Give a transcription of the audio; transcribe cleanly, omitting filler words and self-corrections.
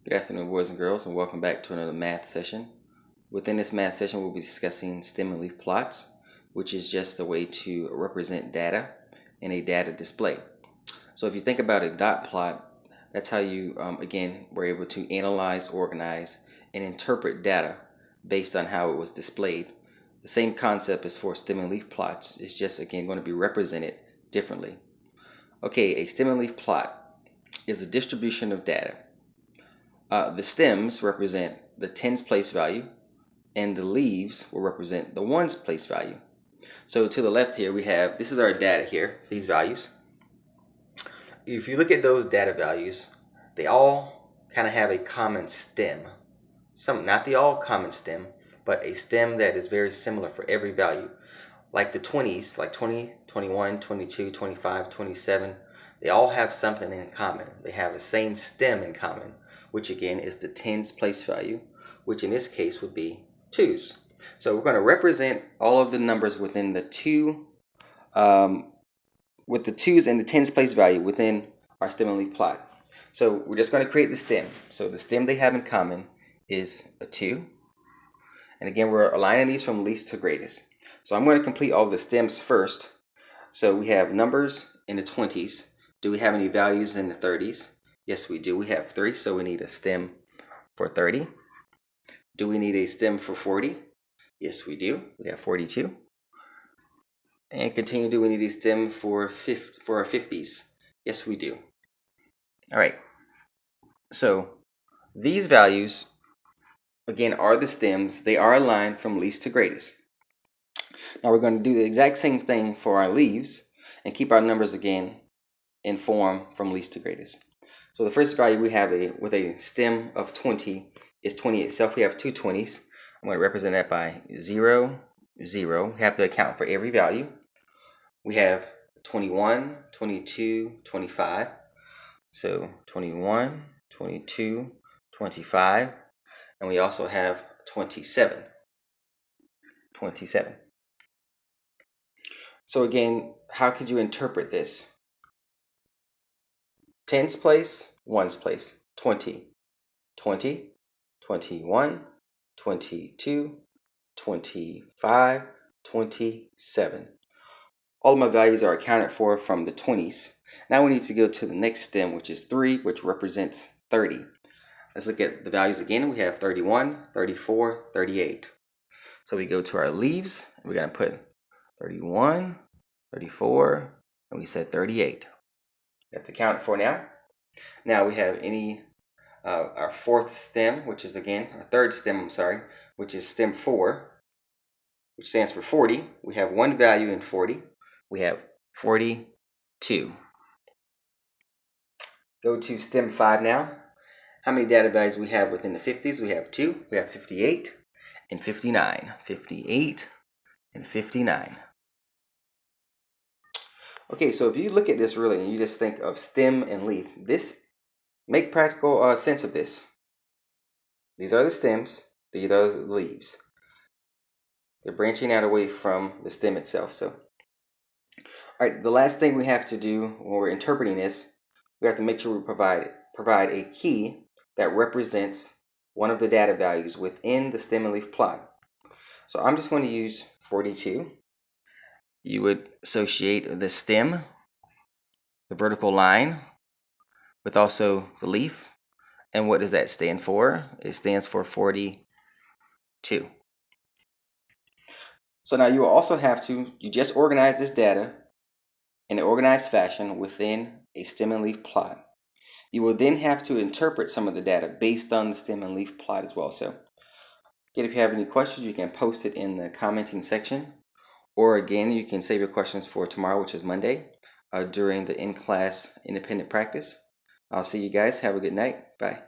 Good afternoon, boys and girls, and welcome back to another math session. Within this math session, we'll be discussing stem and leaf plots, which is just a way to represent data in a data display. So if you think about a dot plot, that's how you, again, were able to analyze, organize, and interpret data based on how it was displayed. The same concept is for stem and leaf plots. It's just, again, going to be represented differently. Okay, a stem and leaf plot is a distribution of data. The stems represent the tens place value, and the leaves will represent the ones place value. So to the left here, we have, this is our data here, these values. If you look at those data values, they all kind of have a common stem. Not the all common stem, but a stem that is very similar for every value. Like the 20s, like 20, 21, 22, 25, 27, they all have something in common. They have the same stem in common, which again is the tens place value, which in this case would be 2's. So we're going to represent all of the numbers within the with the 2's and the tens place value within our stem and leaf plot. So we're just going to create the stem. So the stem they have in common is a 2. And again, we're aligning these from least to greatest. So I'm going to complete all of the stems first. So we have numbers in the 20s. Do we have any values in the 30s? Yes, we do. We have 3, so we need a stem for 30. Do we need a stem for 40? Yes, we do. We have 42. And continue, do we need a stem for our 50s? Yes, we do. All right. So these values, again, are the stems. They are aligned from least to greatest. Now we're going to do the exact same thing for our leaves and keep our numbers again in form from least to greatest. So the first value we have with a stem of 20 is 20 itself. We have two 20s. I'm going to represent that by 0, 0. We have to account for every value. We have 21, 22, 25. So 21, 22, 25. And we also have 27. 27. So again, how could you interpret this? Tens place, ones place, 20, 20, 21, 22, 25, 27. All of my values are accounted for from the 20s. Now we need to go to the next stem, which is 3, which represents 30. Let's look at the values again. We have 31, 34, 38. So we go to our leaves. We're going to put 31, 34, and we said 38. That's accounted for now. Now we have our fourth stem, which is again, our third stem, which is stem 4, which stands for 40. We have one value in 40. We have 42. Go to stem 5 now. How many data values we have within the 50s? We have 2. We have 58 and 59. 58 and 59. Okay, so if you look at this really and you just think of stem and leaf, make practical sense of this. These are the stems, these are the leaves. They're branching out away from the stem itself. So, all right, the last thing we have to do when we're interpreting this, we have to make sure we provide a key that represents one of the data values within the stem and leaf plot. So I'm just going to use 42. You would associate the stem, the vertical line, with also the leaf. And what does that stand for? It stands for 42. So now you will also have to, you just organize this data in an organized fashion within a stem and leaf plot. You will then have to interpret some of the data based on the stem and leaf plot as well. So again, if you have any questions, you can post it in the commenting section. Or again, you can save your questions for tomorrow, which is Monday, during the in-class independent practice. I'll see you guys. Have a good night. Bye.